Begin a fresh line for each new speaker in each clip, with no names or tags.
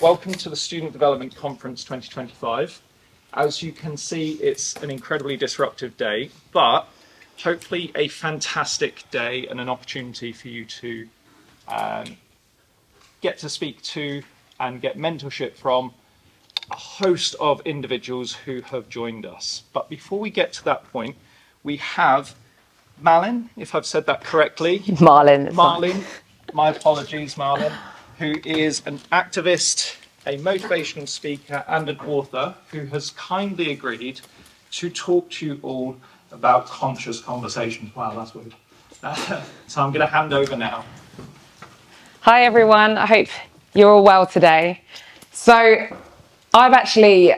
Welcome to the Student Development Conference 2025. As you can see, it's an incredibly disruptive day, but hopefully a fantastic day and an opportunity for you to get to speak to and get mentorship from a host of individuals who have joined us. But before we get to that point, we have Malin, if I've said that correctly.
Malin.
Malin, my apologies, Malin, who is an activist, a motivational speaker, and an author who has kindly agreed to talk to you all about conscious conversations. Wow, that's weird. So I'm going to hand over now.
Hi everyone, I hope you're all well today. So I've actually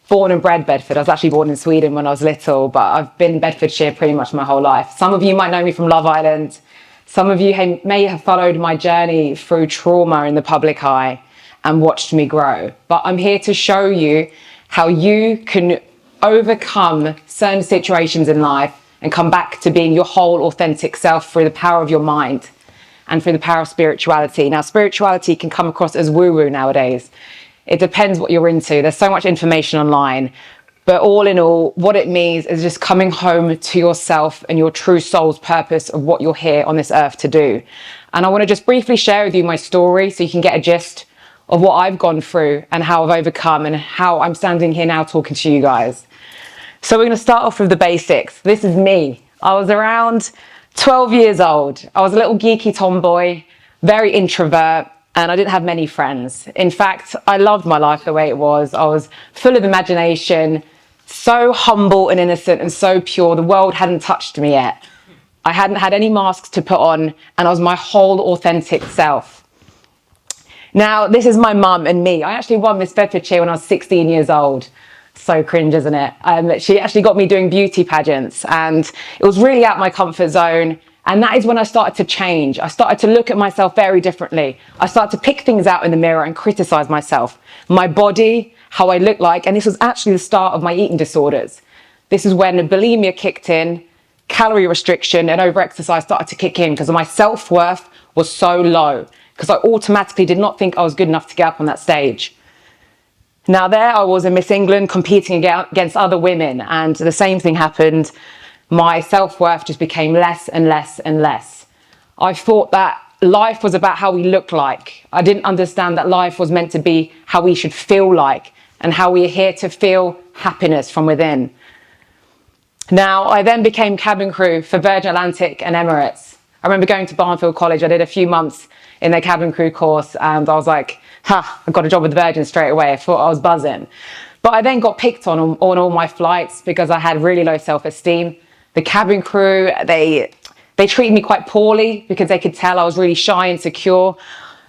born and bred Bedford. I was actually born in Sweden when I was little, but I've been in Bedfordshire pretty much my whole life. Some of you might know me from Love Island. Some of you may have followed my journey through trauma in the public eye and watched me grow. But I'm here to show you how you can overcome certain situations in life and come back to being your whole authentic self through the power of your mind and through the power of spirituality. Now, spirituality can come across as woo-woo nowadays. It depends what you're into. There's so much information online. But all in all, what it means is just coming home to yourself and your true soul's purpose of what you're here on this earth to do. And I want to just briefly share with you my story so you can get a gist of what I've gone through and how I've overcome and how I'm standing here now talking to you guys. So we're going to start off with the basics. This is me. I was around 12 years old. I was a little geeky tomboy, very introvert, and I didn't have many friends. In fact, I loved my life the way it was. I was full of imagination, so humble and innocent and so pure. The world hadn't touched me yet. I hadn't had any masks to put on, and I was my whole authentic self. Now, this is my mum and me. I actually won Miss Bedfordshire when I was 16 years old. So cringe, isn't it? She actually got me doing beauty pageants, and it was really out of my comfort zone. And that is when I started to change. I started to look at myself very differently. I started to pick things out in the mirror and criticize myself, my body, how I look like. And this was actually the start of my eating disorders. This is when bulimia kicked in, calorie restriction and overexercise started to kick in because my self-worth was so low because I automatically did not think I was good enough to get up on that stage. Now there I was in Miss England competing against other women, and the same thing happened. My self-worth just became less and less and less. I thought that life was about how we look like. I didn't understand that life was meant to be how we should feel like and how we are here to feel happiness from within. Now, I then became cabin crew for Virgin Atlantic and Emirates. I remember going to Barnfield College. I did a few months in their cabin crew course, and I was like, I got a job with the Virgin straight away. I thought I was buzzing. But I then got picked on all my flights because I had really low self-esteem. The cabin crew, they treated me quite poorly because they could tell I was really shy and insecure.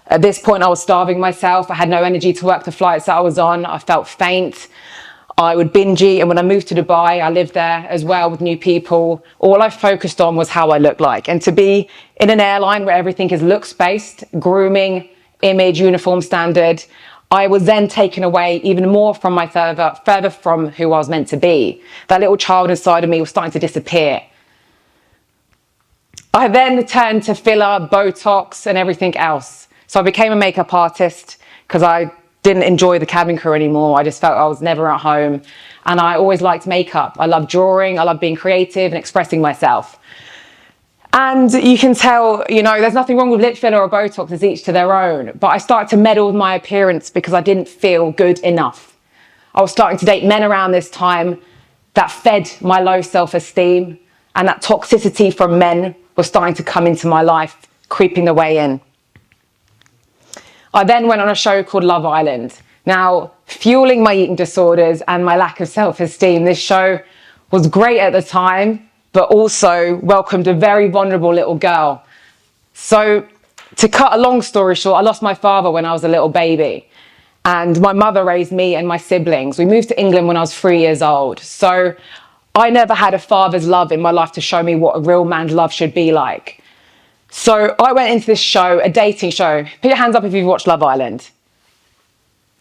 At this point, I was starving myself. I had no energy to work the flights that I was on. I felt faint. I would binge eat. And when I moved to Dubai, I lived there as well with new people. All I focused on was how I looked like. And to be in an airline where everything is looks-based, grooming, image, uniform standard, I was then taken away even more from my further from who I was meant to be. That little child inside of me was starting to disappear. I then turned to filler, Botox, and everything else. So I became a makeup artist because I didn't enjoy the cabin crew anymore. I just felt I was never at home. And I always liked makeup. I love drawing. I love being creative and expressing myself. And you can tell, there's nothing wrong with lip filler or Botox, it's each to their own. But I started to meddle with my appearance because I didn't feel good enough. I was starting to date men around this time that fed my low self-esteem, and that toxicity from men was starting to come into my life, creeping their way in. I then went on a show called Love Island. Now, fueling my eating disorders and my lack of self-esteem, this show was great at the time, but also welcomed a very vulnerable little girl. So to cut a long story short, I lost my father when I was a little baby, and my mother raised me and my siblings. We moved to England when I was 3 years old. So I never had a father's love in my life to show me what a real man's love should be like. So I went into this show, a dating show. Put your hands up if you've watched Love Island.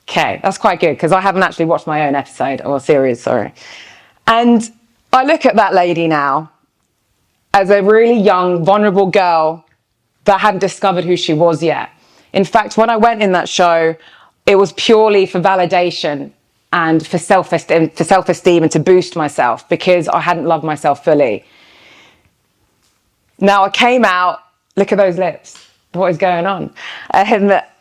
Okay, that's quite good because I haven't actually watched my own episode or series, sorry. And I look at that lady now as a really young, vulnerable girl that hadn't discovered who she was yet. In fact, when I went in that show, it was purely for validation and for self-esteem and to boost myself because I hadn't loved myself fully. Now I came out, look at those lips, what is going on?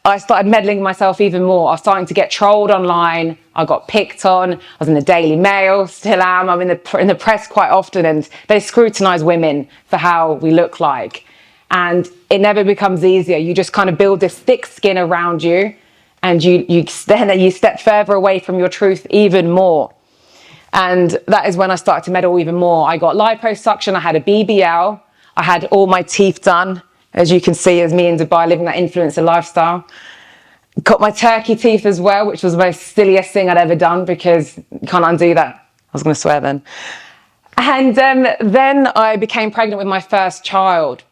I started meddling with myself even more. I was starting to get trolled online. I got picked on. I was in the Daily Mail, still am. I'm in the press quite often, and they scrutinise women for how we look like. And it never becomes easier. You just kind of build this thick skin around you, and you step further away from your truth even more. And that is when I started to meddle even more. I got liposuction. I had a BBL. I had all my teeth done. As you can see, as me in Dubai living that influencer lifestyle. Got my turkey teeth as well, which was the most silliest thing I'd ever done because you can't undo that. I was going to swear then. And then I became pregnant with my first child.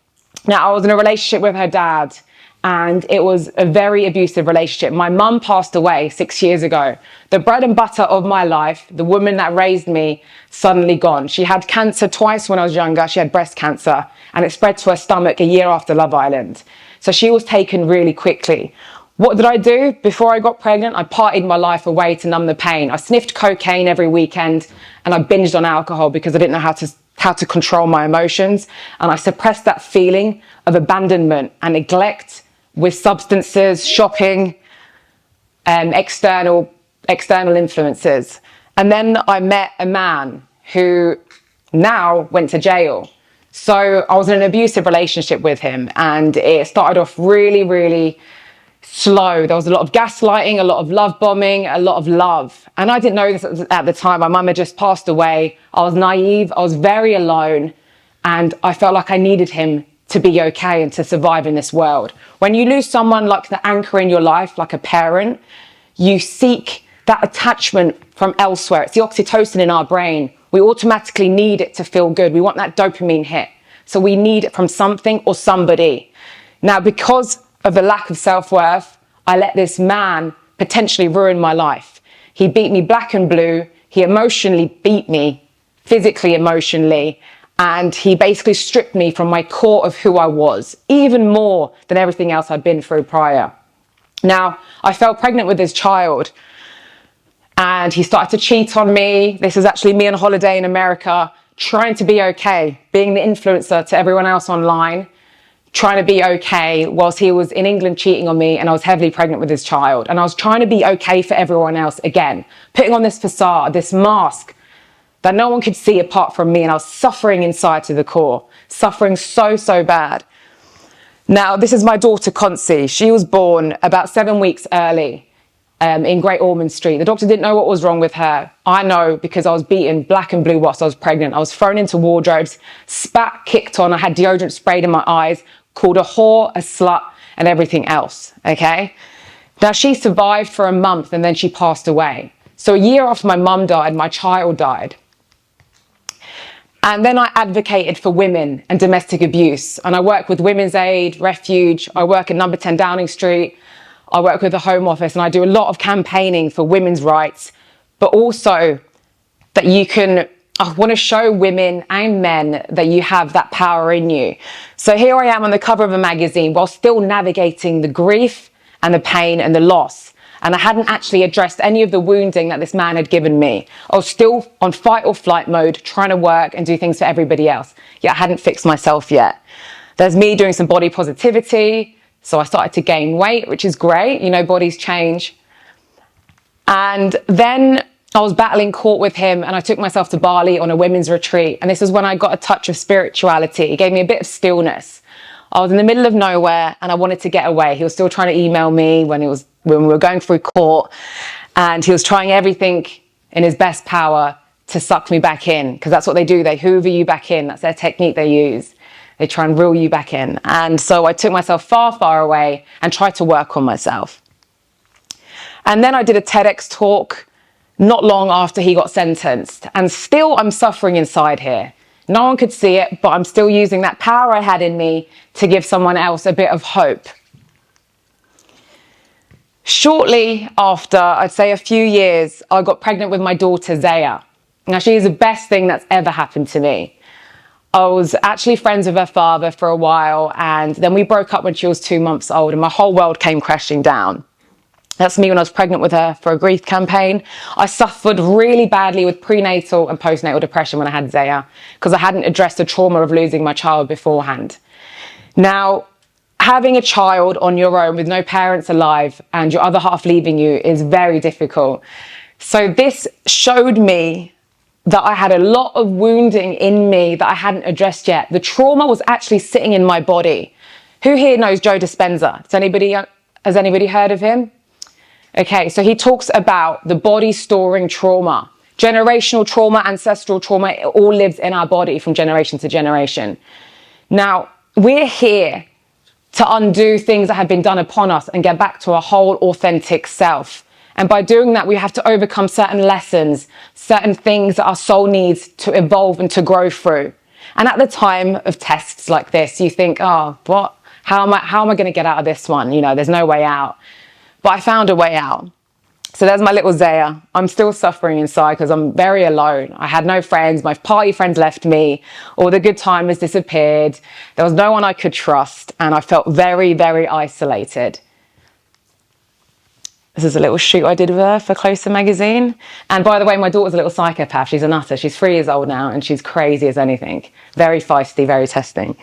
Now, I was in a relationship with her dad, and it was a very abusive relationship. My mum passed away 6 years ago. The bread and butter of my life, the woman that raised me, suddenly gone. She had cancer twice when I was younger. She had breast cancer, and it spread to her stomach a year after Love Island. So she was taken really quickly. What did I do before I got pregnant? I partied my life away to numb the pain. I sniffed cocaine every weekend, and I binged on alcohol because I didn't know how to control my emotions. And I suppressed that feeling of abandonment and neglect with substances, shopping, external influences. And then I met a man who now went to jail. So I was in an abusive relationship with him, and it started off really, really slow. There was a lot of gaslighting, a lot of love bombing, a lot of love. And I didn't know this at the time. My mum had just passed away. I was naive. I was very alone. And I felt like I needed him to be okay and to survive in this world. When you lose someone like the anchor in your life, like a parent, you seek that attachment from elsewhere. It's the oxytocin in our brain. We automatically need it to feel good. We want that dopamine hit. So we need it from something or somebody. Now, because of the lack of self-worth, I let this man potentially ruin my life. He beat me black and blue. He emotionally beat me, physically, emotionally. And he basically stripped me from my core of who I was, even more than everything else I'd been through prior. Now, I fell pregnant with his child, and he started to cheat on me. This is actually me on holiday in America, trying to be okay, being the influencer to everyone else online, trying to be okay whilst he was in England cheating on me, and I was heavily pregnant with his child. And I was trying to be okay for everyone else again, putting on this facade, this mask that no one could see apart from me. And I was suffering inside to the core, suffering so, so bad. Now, this is my daughter, Concy. She was born about 7 weeks early in Great Ormond Street. The doctor didn't know what was wrong with her. I know because I was beaten black and blue whilst I was pregnant. I was thrown into wardrobes, spat, kicked on. I had deodorant sprayed in my eyes, called a whore, a slut, and everything else, okay? Now, she survived for a month and then she passed away. So a year after my mum died, my child died. And then I advocated for women and domestic abuse. And I work with Women's Aid, Refuge. I work at number 10 Downing Street. I work with the Home Office, and I do a lot of campaigning for women's rights, but also that I want to show women and men that you have that power in you. So here I am on the cover of a magazine while still navigating the grief and the pain and the loss. And I hadn't actually addressed any of the wounding that this man had given me. I was still on fight or flight mode, trying to work and do things for everybody else. Yet I hadn't fixed myself yet. There's me doing some body positivity. So I started to gain weight, which is great. You know, bodies change. And then I was battling court with him, and I took myself to Bali on a women's retreat. And this is when I got a touch of spirituality. It gave me a bit of stillness. I was in the middle of nowhere and I wanted to get away. He was still trying to email me when we were going through court, and he was trying everything in his best power to suck me back in, because that's what they do. They hoover you back in. That's their technique they use. They try and reel you back in. And so I took myself far, far away and tried to work on myself. And then I did a TEDx talk not long after he got sentenced. And still I'm suffering inside here. No one could see it, but I'm still using that power I had in me to give someone else a bit of hope. Shortly after, I'd say a few years, I got pregnant with my daughter, Zaya. Now, she is the best thing that's ever happened to me. I was actually friends with her father for a while, and then we broke up when she was 2 months old, and my whole world came crashing down. That's me when I was pregnant with her for a grief campaign. I suffered really badly with prenatal and postnatal depression when I had Zaya because I hadn't addressed the trauma of losing my child beforehand. Now, having a child on your own with no parents alive and your other half leaving you is very difficult. So this showed me that I had a lot of wounding in me that I hadn't addressed yet. The trauma was actually sitting in my body. Who here knows Joe Dispenza? Has anybody heard of him? Okay, so he talks about the body storing trauma, generational trauma, ancestral trauma. It all lives in our body from generation to generation. Now, we're here to undo things that have been done upon us and get back to our whole authentic self. And by doing that, we have to overcome certain lessons, certain things that our soul needs to evolve and to grow through. And at the time of tests like this, you think, oh, what? How am I going to get out of this one? You know, there's no way out. But I found a way out. So there's my little Zaya. I'm still suffering inside because I'm very alone. I had no friends. My party friends left me. All the good timers disappeared. There was no one I could trust. And I felt very, very isolated. This is a little shoot I did with her for Closer magazine. And by the way, my daughter's a little psychopath. She's a nutter. She's 3 years old now and she's crazy as anything. Very feisty, very testing.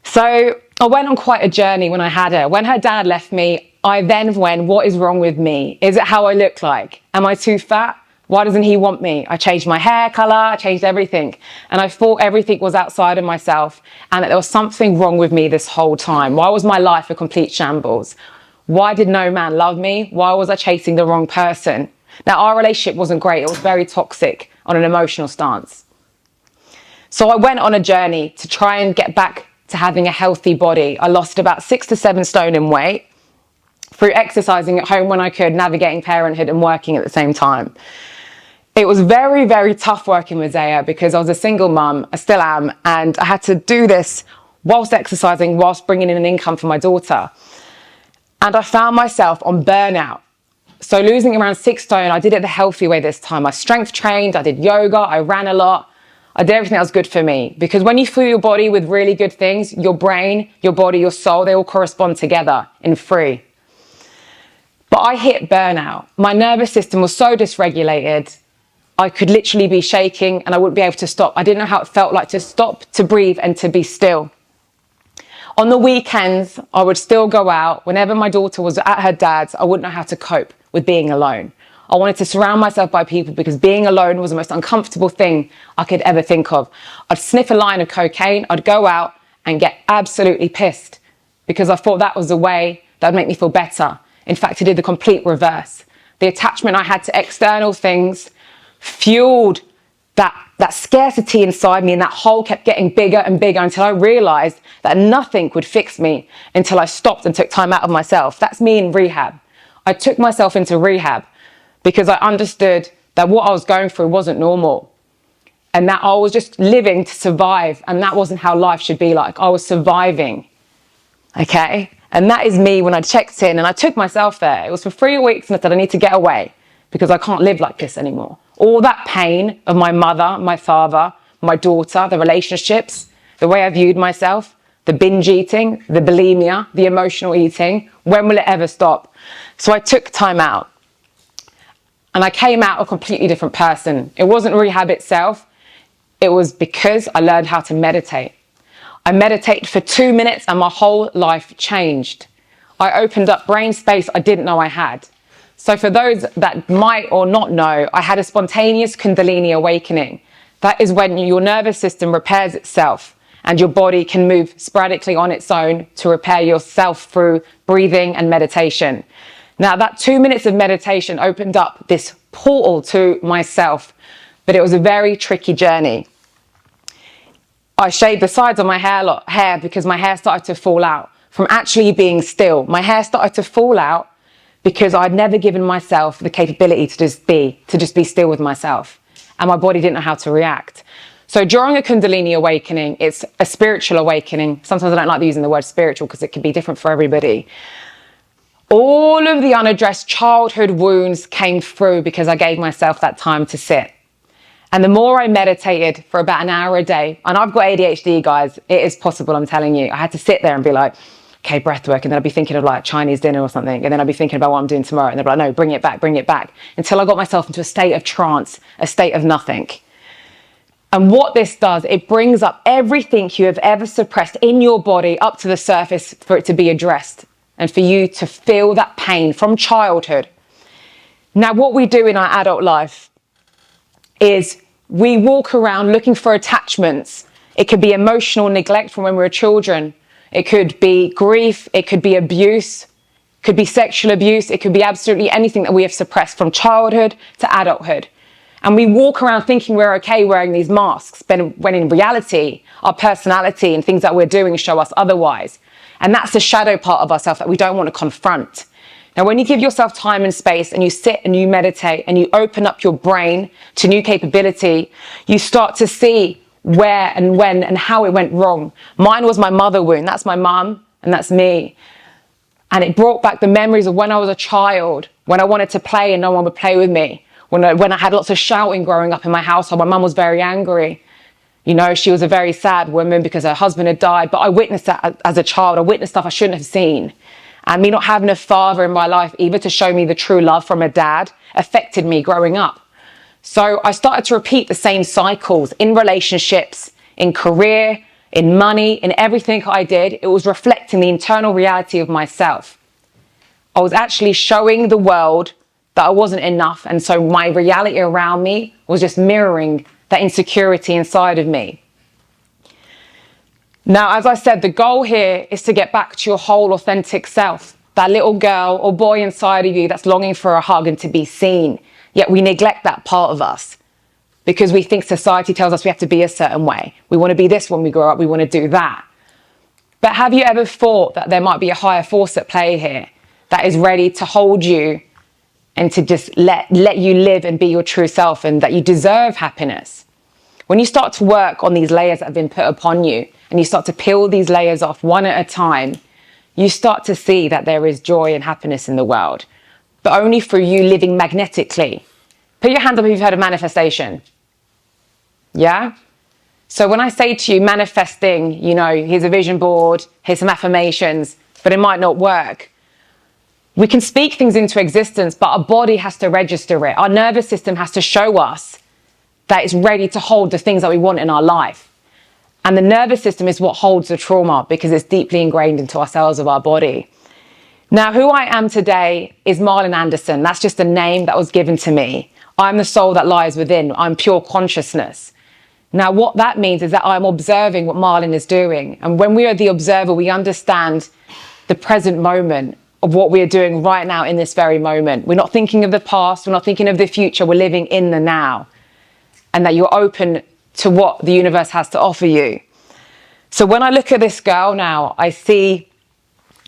So I went on quite a journey when I had her. When her dad left me, I then went, what is wrong with me? Is it how I look like? Am I too fat? Why doesn't he want me? I changed my hair color, I changed everything. And I thought everything was outside of myself and that there was something wrong with me this whole time. Why was my life a complete shambles? Why did no man love me? Why was I chasing the wrong person? Now, our relationship wasn't great. It was very toxic on an emotional stance. So I went on a journey to try and get back to having a healthy body. I lost about 6 to 7 stone in weight through exercising at home when I could, navigating parenthood and working at the same time. It was very, very tough working with Zaya because I was a single mum, I still am, and I had to do this whilst exercising, whilst bringing in an income for my daughter. And I found myself on burnout. So losing around 6 stone, I did it the healthy way this time. I strength trained, I did yoga, I ran a lot. I did everything that was good for me. Because when you fill your body with really good things, your brain, your body, your soul, they all correspond together in three. But I hit burnout. My nervous system was so dysregulated. I could literally be shaking and I wouldn't be able to stop. I didn't know how it felt like to stop, to breathe and to be still. On the weekends, I would still go out. Whenever my daughter was at her dad's, I wouldn't know how to cope with being alone. I wanted to surround myself by people because being alone was the most uncomfortable thing I could ever think of. I'd sniff a line of cocaine, I'd go out and get absolutely pissed because I thought that was the way that would make me feel better. In fact, it did the complete reverse. The attachment I had to external things fueled that scarcity inside me, and that hole kept getting bigger and bigger until I realized that nothing would fix me until I stopped and took time out of myself. That's me in rehab. I took myself into rehab because I understood that what I was going through wasn't normal and that I was just living to survive, and that wasn't how life should be like. I was surviving, okay? And that is me when I checked in and I took myself there. It was for 3 weeks and I said, I need to get away because I can't live like this anymore. All that pain of my mother, my father, my daughter, the relationships, the way I viewed myself, the binge eating, the bulimia, the emotional eating, when will it ever stop? So I took time out and I came out a completely different person. It wasn't rehab itself. It was because I learned how to meditate. I meditated for 2 minutes and my whole life changed. I opened up brain space I didn't know I had. So for those that might or not know, I had a spontaneous Kundalini awakening. That is when your nervous system repairs itself and your body can move sporadically on its own to repair yourself through breathing and meditation. Now that 2 minutes of meditation opened up this portal to myself, but it was a very tricky journey. I shaved the sides of my hair because my hair started to fall out from actually being still. My hair started to fall out because I'd never given myself the capability to just be still with myself. And my body didn't know how to react. So during a Kundalini awakening, it's a spiritual awakening. Sometimes I don't like using the word spiritual because it can be different for everybody. All of the unaddressed childhood wounds came through because I gave myself that time to sit. And the more I meditated for about an hour a day, and I've got ADHD, guys, it is possible, I'm telling you. I had to sit there and be like, okay, breath work. And then I'd be thinking of like Chinese dinner or something. And then I'd be thinking about what I'm doing tomorrow. And they'd be like, no, bring it back, bring it back. Until I got myself into a state of trance, a state of nothing. And what this does, it brings up everything you have ever suppressed in your body up to the surface for it to be addressed and for you to feel that pain from childhood. Now, what we do in our adult life is we walk around looking for attachments. It could be emotional neglect from when we were children. It could be grief. It could be abuse. It could be sexual abuse. It could be absolutely anything that we have suppressed from childhood to adulthood. And we walk around thinking we're okay wearing these masks, when in reality, our personality and things that we're doing show us otherwise. And that's the shadow part of ourselves that we don't want to confront. Now, when you give yourself time and space and you sit and you meditate and you open up your brain to new capability, you start to see where and when and how it went wrong. Mine was my mother wound. That's my mum and that's me. And it brought back the memories of when I was a child, when I wanted to play and no one would play with me. When I had lots of shouting growing up in my household, my mum was very angry. You know, she was a very sad woman because her husband had died. But I witnessed that as a child. I witnessed stuff I shouldn't have seen. And me not having a father in my life either to show me the true love from a dad affected me growing up. So I started to repeat the same cycles in relationships, in career, in money, in everything I did. It was reflecting the internal reality of myself. I was actually showing the world that I wasn't enough. And so my reality around me was just mirroring that insecurity inside of me. Now, as I said, the goal here is to get back to your whole authentic self, that little girl or boy inside of you that's longing for a hug and to be seen. Yet we neglect that part of us because we think society tells us we have to be a certain way. We want to be this when we grow up. We want to do that. But have you ever thought that there might be a higher force at play here that is ready to hold you and to just let you live and be your true self, and that you deserve happiness? When you start to work on these layers that have been put upon you and you start to peel these layers off one at a time, you start to see that there is joy and happiness in the world, but only through you living magnetically. Put your hand up if you've heard of manifestation. Yeah? So when I say to you manifesting, you know, here's a vision board, here's some affirmations, but it might not work. We can speak things into existence, but our body has to register it. Our nervous system has to show us that it's ready to hold the things that we want in our life. And the nervous system is what holds the trauma because it's deeply ingrained into our cells of our body. Now, who I am today is Malin Andersson. That's just a name that was given to me. I'm the soul that lies within. I'm pure consciousness. Now, what that means is that I'm observing what Malin is doing. And when we are the observer, we understand the present moment of what we are doing right now in this very moment. We're not thinking of the past. We're not thinking of the future. We're living in the now. And that you're open to what the universe has to offer you. So when I look at this girl now, I see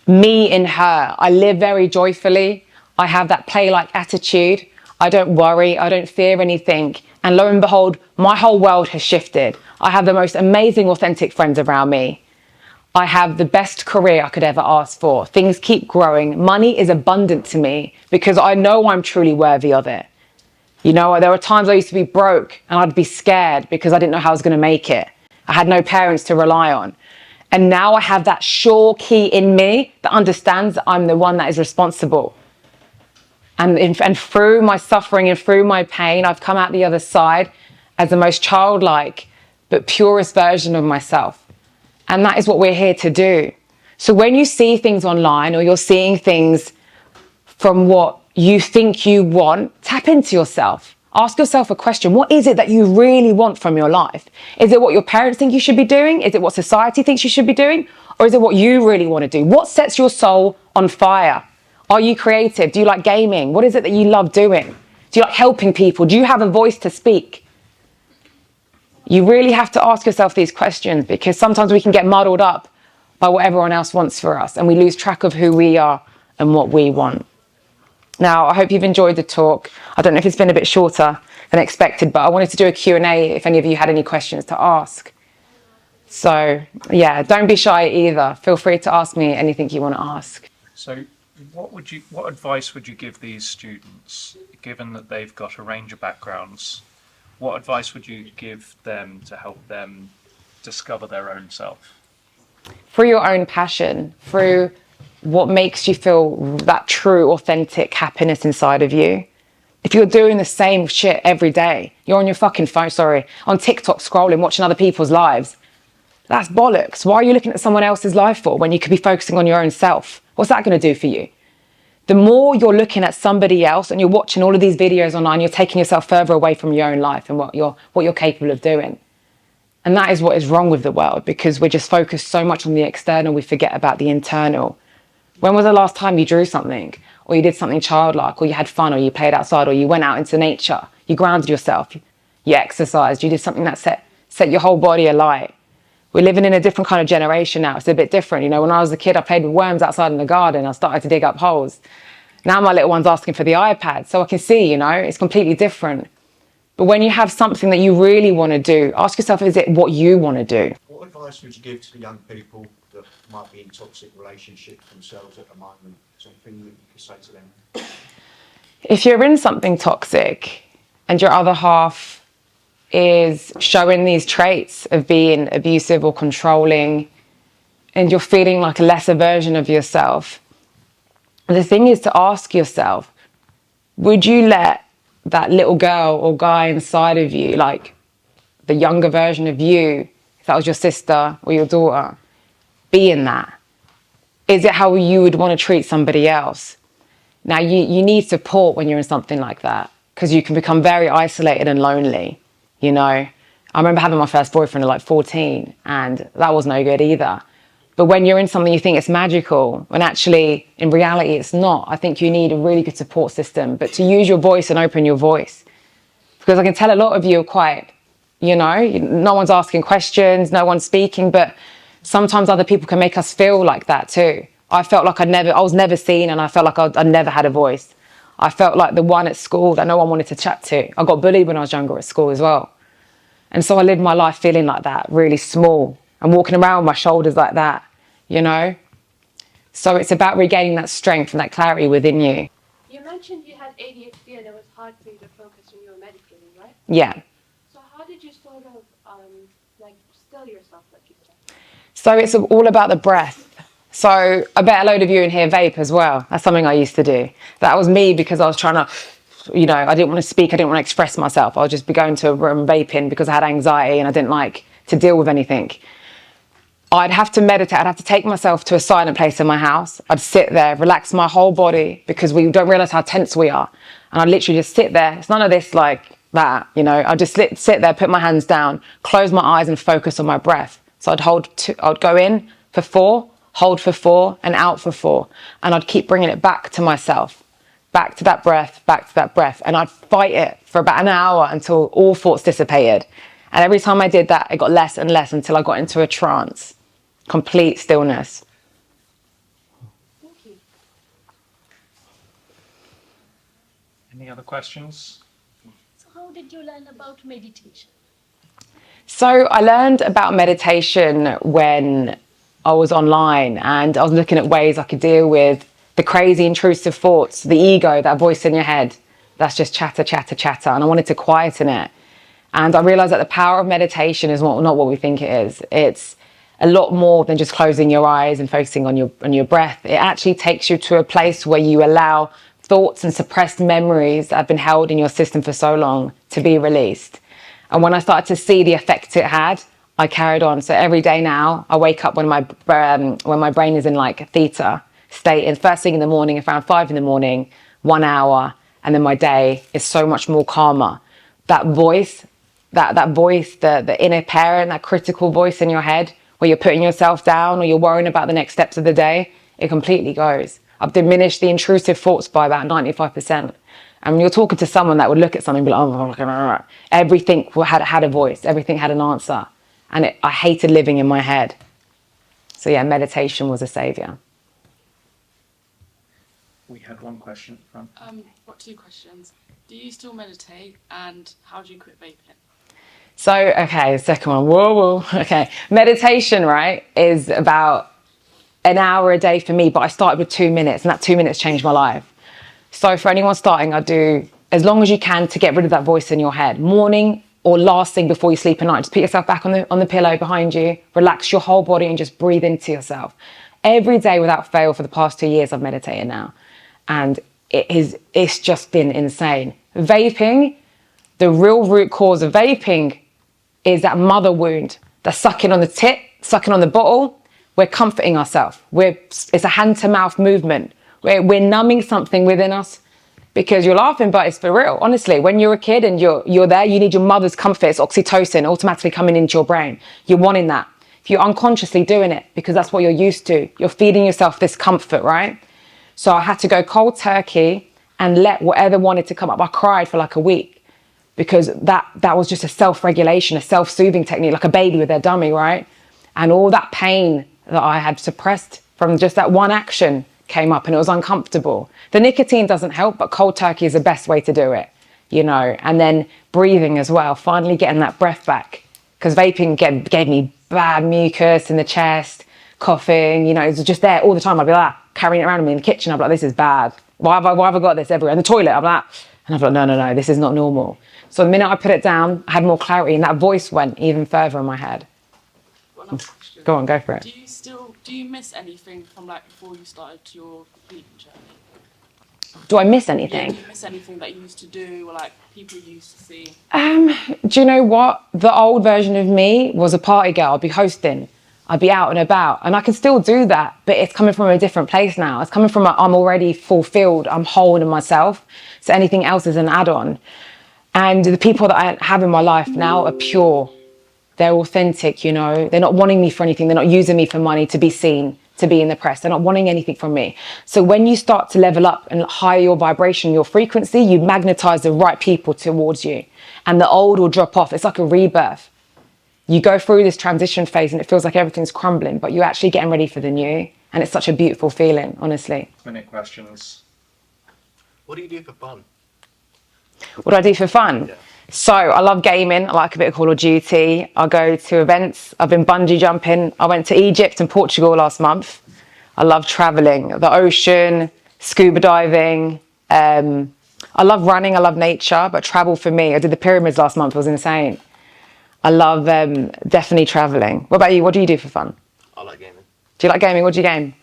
me in her. I live very joyfully. I have that play-like attitude. I don't worry. I don't fear anything. And lo and behold, my whole world has shifted. I have the most amazing, authentic friends around me. I have the best career I could ever ask for. Things keep growing. Money is abundant to me because I know I'm truly worthy of it. You know, there were times I used to be broke and I'd be scared because I didn't know how I was going to make it. I had no parents to rely on. And now I have that sure key in me that understands that I'm the one that is responsible. And through my suffering and through my pain, I've come out the other side as the most childlike but purest version of myself. And that is what we're here to do. So when you see things online or you're seeing things from what you think you want, tap into yourself. Ask yourself a question. What is it that you really want from your life? Is it what your parents think you should be doing? Is it what society thinks you should be doing? Or is it what you really want to do? What sets your soul on fire? Are you creative? Do you like gaming? What is it that you love doing? Do you like helping people? Do you have a voice to speak? You really have to ask yourself these questions because sometimes we can get muddled up by what everyone else wants for us and we lose track of who we are and what we want. Now, I hope you've enjoyed the talk. I don't know if it's been a bit shorter than expected, but I wanted to do a Q&A if any of you had any questions to ask. So, yeah, don't be shy either. Feel free to ask me anything you want to ask.
So what advice would you give these students, given that they've got a range of backgrounds? What advice would you give them to help them discover their own self?
through your own passion, through what makes you feel that true, authentic happiness inside of you. If you're doing the same shit every day, you're on your fucking phone, on TikTok scrolling, watching other people's lives, that's bollocks. Why are you looking at someone else's life for when you could be focusing on your own self? What's that going to do for you? The more you're looking at somebody else and you're watching all of these videos online, you're taking yourself further away from your own life and what you're capable of doing. And that is what is wrong with the world, because we're just focused so much on the external, we forget about the internal. When was the last time you drew something, or you did something childlike, or you had fun, or you played outside, or you went out into nature, you grounded yourself, you exercised, you did something that set your whole body alight? We're living in a different kind of generation now. It's a bit different. You know, when I was a kid, I played with worms outside in the garden. I started to dig up holes. Now my little one's asking for the iPad, so I can see, you know, it's completely different. But when you have something that you really want to do, ask yourself, is it what you want to do?
What advice would you give to young people that might be in toxic relationships themselves at the moment? Something that you could say to them?
If you're in something toxic and your other half is showing these traits of being abusive or controlling, and you're feeling like a lesser version of yourself, the thing is to ask yourself, would you let that little girl or guy inside of you, like the younger version of you, if that was your sister or your daughter, be in that? Is it how you would want to treat somebody else? Now, you need support when you're in something like that, because you can become very isolated and lonely, you know. I remember having my first boyfriend at like 14, and that was no good either. But when you're in something you think it's magical, when actually, in reality, it's not. I think you need a really good support system, but to use your voice and open your voice. Because I can tell a lot of you are quite, you know, no one's asking questions, no one's speaking, but sometimes other people can make us feel like that too. I felt like I was never seen, and I felt like I never had a voice. I felt like the one at school that no one wanted to chat to. I got bullied when I was younger at school as well. And so I lived my life feeling like that, really small, and walking around with my shoulders like that, you know? So it's about regaining that strength and that clarity within you.
You mentioned you had ADHD and it was hard for you to focus when you were medicating, right?
Yeah.
So how did you sort of like still yourself, like you said?
So it's all about the breath. So I bet a load of you in here vape as well. That's something I used to do. That was me because I was trying to, you know, I didn't want to speak, I didn't want to express myself. I would just be going to a room vaping because I had anxiety and I didn't like to deal with anything. I'd have to meditate. I'd have to take myself to a silent place in my house. I'd sit there, relax my whole body, because we don't realize how tense we are. And I'd literally just sit there. It's none of this like that, you know. I'd just sit there, put my hands down, close my eyes and focus on my breath. So I'd go in for 4, hold for 4, and out for 4. And I'd keep bringing it back to myself, back to that breath, back to that breath. And I'd fight it for about an hour until all thoughts dissipated. And every time I did that, it got less and less until I got into a trance. Complete stillness.
Thank you.
Any other questions?
So how did you learn about meditation?
So I learned about meditation when I was online, and I was looking at ways I could deal with the crazy intrusive thoughts, the ego, that voice in your head that's just chatter, chatter, chatter. And I wanted to quieten it. And I realized that the power of meditation is not what we think it is. It's a lot more than just closing your eyes and focusing on your breath. It actually takes you to a place where you allow thoughts and suppressed memories that have been held in your system for so long to be released. And when I started to see the effect it had, I carried on. So every day now, I wake up when my brain is in like theta state, and first thing in the morning, around 5 in the morning, 1 hour, and then my day is so much more calmer. That voice, that voice, the inner parent, that critical voice in your head, where you're putting yourself down or you're worrying about the next steps of the day, it completely goes. I've diminished the intrusive thoughts by about 95%. And when you're talking to someone that would look at something and be like, oh, everything had a voice, everything had an answer. And I hated living in my head. So yeah, meditation was a savior.
We had one question from.
Got 2 questions. Do you still meditate, and how do you quit vaping?
So, okay, the second one, whoa. Okay, meditation, right, is about an hour a day for me, but I started with 2 minutes, and that 2 minutes changed my life. So for anyone starting, I do as long as you can to get rid of that voice in your head. Morning, or last thing before you sleep at night. Just put yourself back on the pillow behind you, relax your whole body and just breathe into yourself. Every day without fail for the past 2 years I've meditated now. And it's just been insane. Vaping, the real root cause of vaping is that mother wound, that's sucking on the tip, sucking on the bottle. We're comforting ourselves. It's a hand to mouth movement. We're numbing something within us. Because you're laughing, but it's for real. Honestly, when you're a kid and you're there, you need your mother's comfort. It's oxytocin automatically coming into your brain. You're wanting that. If you're unconsciously doing it, because that's what you're used to, you're feeding yourself this comfort, right? So I had to go cold turkey and let whatever wanted to come up. I cried for like a week because that was just a self-regulation, a self-soothing technique, like a baby with their dummy, right? And all that pain that I had suppressed from just that one action came up and it was uncomfortable. The nicotine doesn't help, but cold turkey is the best way to do it, you know, and then breathing as well, finally getting that breath back. Because vaping gave me bad mucus in the chest, coughing, you know, it was just there all the time. I'd be like, carrying it around with me in the kitchen. I'd be like, this is bad. Why have I got this everywhere? In the toilet, I'm like, and I'd be like, no, this is not normal. So the minute I put it down, I had more clarity and that voice went even further in my head.
One other question.
Go on, go for it.
Do you miss anything from like before you started your vegan journey?
Do I miss
Yeah,
anything?
do you miss anything that you used to do or like people you used to see?
Do you know what? The old version of me was a party girl. I'd be hosting. I'd be out and about. And I can still do that, but it's coming from a different place now. It's coming from I'm already fulfilled. I'm whole in myself. So anything else is an add-on. And the people that I have in my life now are pure. They're authentic, you know. They're not wanting me for anything. They're not using me for money to be seen, to be in the press. They're not wanting anything from me. So when you start to level up and higher your vibration, your frequency, you magnetize the right people towards you. And the old will drop off. It's like a rebirth. You go through this transition phase and it feels like everything's crumbling, but you're actually getting ready for the new. And it's such a beautiful feeling, honestly.
Minute questions.
What do you do for fun?
What do I do for fun?
Yeah.
So I love gaming. I like a bit of Call of Duty. I go to events. I've been bungee jumping. I went to Egypt and Portugal last month. I love traveling, the ocean, scuba diving. I love running. I love nature, but travel for me, I did the pyramids last month. It was insane. I love definitely traveling. What about you? What do you do for fun?
I like gaming.
Do you like gaming? What do you game?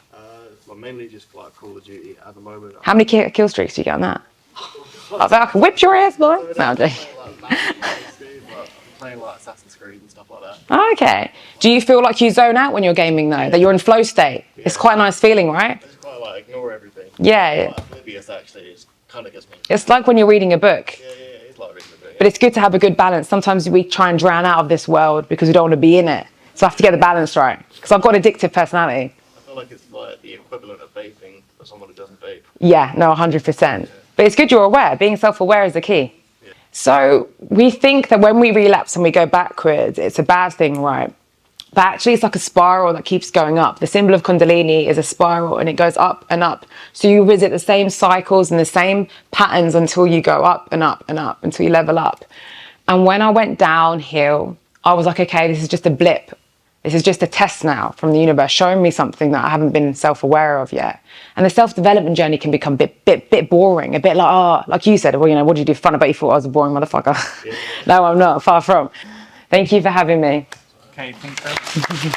Well, mainly just like Call of Duty at the moment.
How many kill streaks do you get on that? I was like, I can whip your ass, boy. No, I'm joking.
Playing like Assassin's Creed and stuff like that.
Okay. Do you feel like you zone out when you're gaming though? That you're in flow state?
Yeah.
It's quite a nice feeling, right?
It's quite like ignore everything.
Yeah.
Quite oblivious actually. It kind of gets me.
It's like when you're reading a book.
Yeah, it's like reading a book.
But it's good to have a good balance. Sometimes we try and drown out of this world because we don't want to be in it. So I have to get the balance right. Because I've got an addictive personality.
I feel like it's like the equivalent of vaping for someone who doesn't vape.
Yeah, no, 100%. But it's good you're aware. Being self-aware is the key.
Yeah.
So we think that when we relapse and we go backwards, it's a bad thing, right? But actually it's like a spiral that keeps going up. The symbol of Kundalini is a spiral and it goes up and up. So you visit the same cycles and the same patterns until you go up and up and up, until you level up. And when I went downhill, I was like, okay, this is just a blip. This is just a test now from the universe showing me something that I haven't been self-aware of yet. And the self-development journey can become a bit boring, a bit like, like you said, well, you know, what do you do for fun? I bet you thought I was a boring motherfucker. Yeah. No, I'm not, far from. Thank you for having me.
Okay, thank you.